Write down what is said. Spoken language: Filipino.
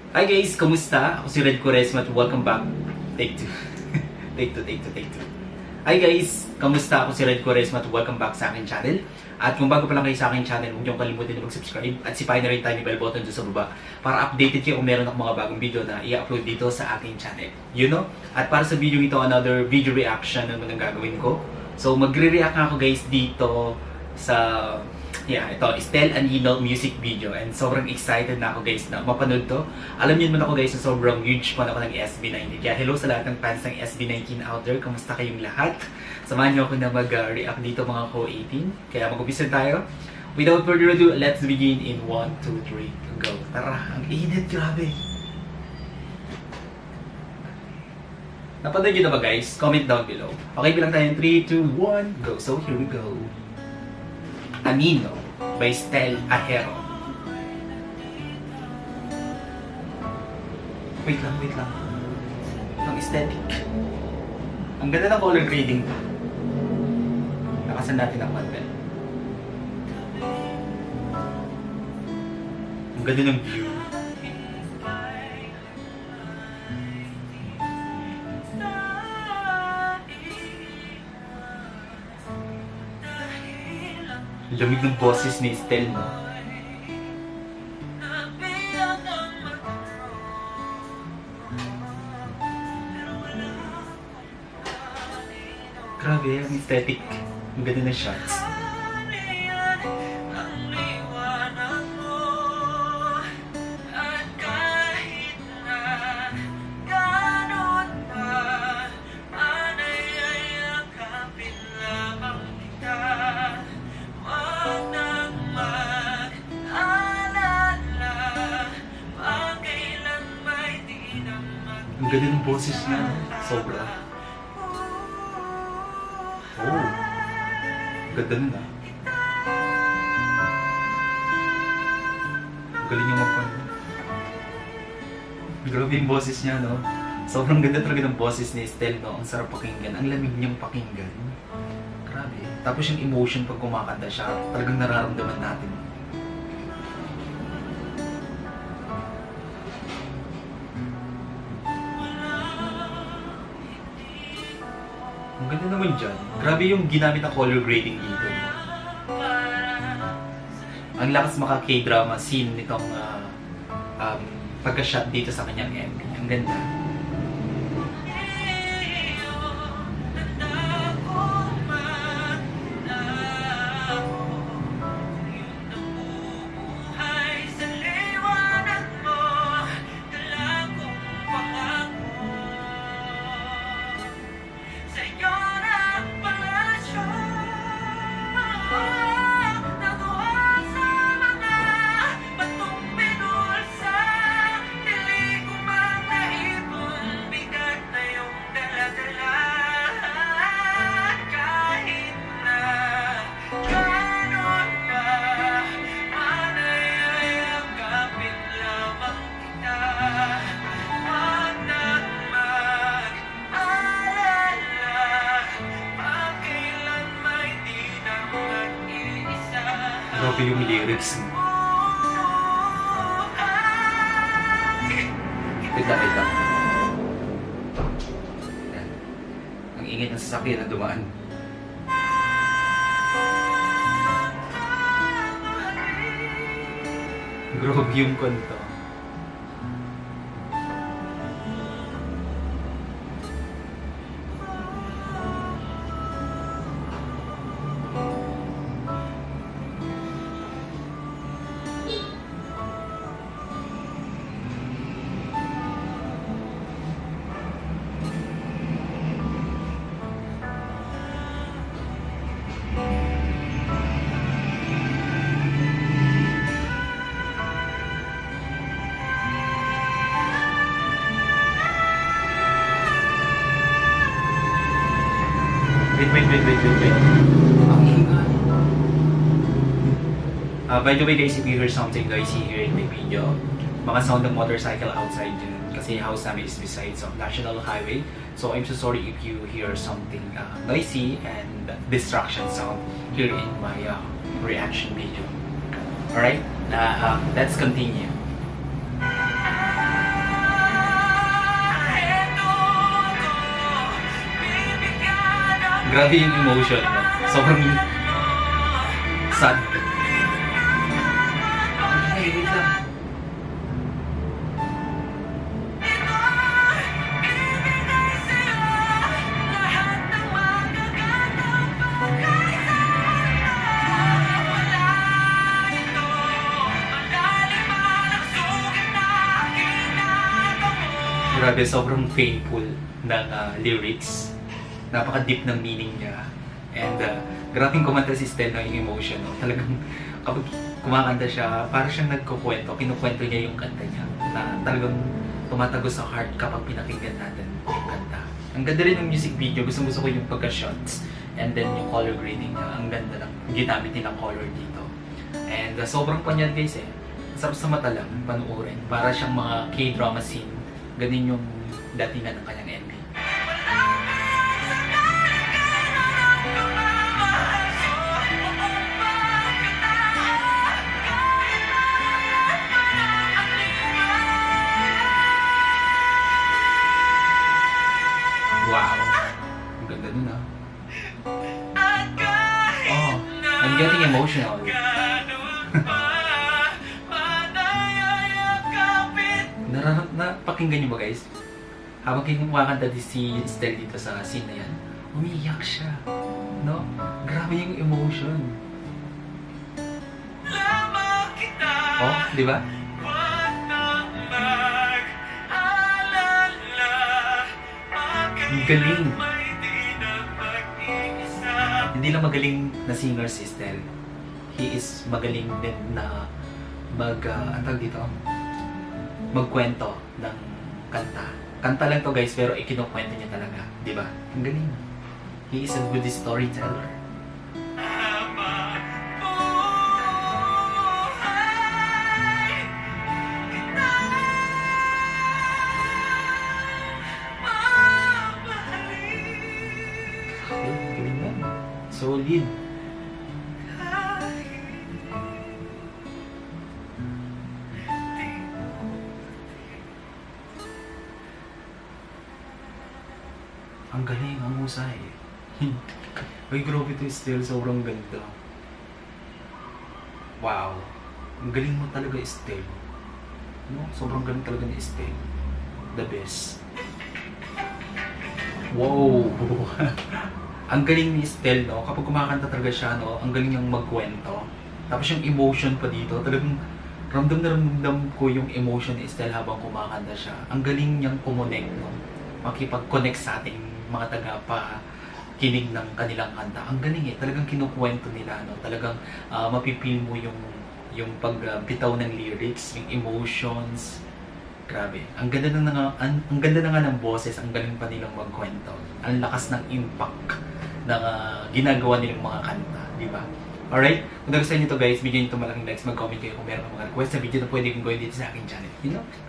Hi guys, kumusta? Ako si Red Quaresma at welcome back. Take two. Take two. Hi guys, kamusta? Ako si Red Quaresma at welcome back sa aking channel. At kung bago pa lang kayo sa aking channel, huwag niyong kalimutan na mag-subscribe at sipahin na rin tayo bell button dyan sa baba para updated kayo kung meron akong mga bagong video na i-upload dito sa aking channel. You know? At para sa video ito, another video reaction na naman ang gagawin ko. So magre-react ako guys dito sa ito, Estelle Anino music video, and sobrang excited na ako guys na mapanood to. Alam niyo naman ako guys na sobrang huge fan ako ng SB19. Kaya hello sa lahat ng fans ng SB19 out there. Kamusta kayong lahat? Samahan niyo ako na mag-react dito mga ko-18. Kaya mag-umpisa tayo. Without further ado, let's begin in 1, 2, 3, go. Tara, ang init, grabe. Napanood niyo na ba guys? Comment down below. Okay, bilang tayo 3, 2, 1, go. So here we go. Anino by Estelle Ahero. Wait lang. Ang aesthetic. Ang ganda ng color grading. Nakasan natin ang content. Ang ganda ng view. Lamig ng boses ni Estelle, no? Grabe, ang aesthetic. Ang ganda ng shots. Ang ganda ng boses niya, sobra. Oh, ganda nun ah. Galing niya magpano. Grabe yung boses niya, no? Sobrang ganda talaga ng boses ni Estelle, no? Ang sarap pakinggan, ang lamig niyang pakinggan. Grabe. Tapos yung emotion pag kumakanta siya, talagang nararamdaman natin. Ang ganda naman dyan. Grabe yung ginamit na color grading dito. Ang lakas maka K-drama scene nitong pagka-shot dito sa kanyang MV. Ang ganda. Grabe yung lyrics mo. Wait lang. Ang ingay ng sasakyan na dumaan. Grabe yung kanta. Wait. Ang ingay. By the way guys, if you hear something noisy here in my video, mga sound ng motorcycle outside yun. Kasi house namin is beside some national highway. So I'm so sorry if you hear something noisy and distraction sound here in my reaction video. Alright? Let's continue. Grabe yung emotion, no? Sobrang sad. Ay, wait lang. Grabe, sobrang painful ng lyrics. Napaka-deep ng meaning niya. And grabing kumanta si Stella yung emotion. No? Talagang kapag kumakanta siya, para siyang nagkukwento. Kinukwento niya yung kanta niya. Na talagang tumatagos sa heart kapag pinakinggan natin yung kanta. Ang ganda rin ng music video. Gusto ko yung pagka-shots. And then yung color grading niya. Ang ganda ng ginamit nilang color dito. And sobrang panyan guys eh. Sarap sa mata lang, panuorin. Para siyang mga K-drama scene. Ganun yung datingan ng kanyang ending. Wow! Ang ganda nun ah. Oh, I'm getting emotional. Napakinggan niyo ba guys? Habang kinumakanta si Estelle dito sa scene na yan, umiiyak siya. No? Grabe yung emotion. Oh, di ba? Ang galing. Hindi lang magaling na singer si Estelle. He is magaling din na magkwento ng kanta. Kanta lang to guys, pero ikinukwento niya talaga, di ba? Ang galing. He is a good storyteller. Okay, ang galing yan. Solid. Ang galing, ang husay. Ay, grabe ito still, sobrang ganda. Wow. Ang galing mo talaga, Estelle. No? Sobrang galing talaga ni Estelle. The best. Wow! Ang galing ni Estelle, no? Kapag kumakanta talaga siya, no? Ang galing niyang magkwento. Tapos yung emotion pa dito, talagang ramdam na ramdam ko yung emotion ni Estelle habang kumakanta siya. Ang galing niyang kumonect, no? Makipag-connect sa ating mga taga-kinig ng kanilang kanta. Ang galing eh, talagang kinukwento nila, no? Talagang mapipil mo yung pagbitaw ng lyrics, yung emotions. Grabe. Ang ganda ang ganda na nga ng boses, ang galing pa nilang magkwento. Ang lakas ng impact ng ginagawa nilang mga kanta, di ba? Alright? Kung nagustuhan niyo to guys, bigyan niyo to malaking likes, mag-comment kayo kung meron kang mga request sa video na pwede kong gawin dito sa aking channel. You know?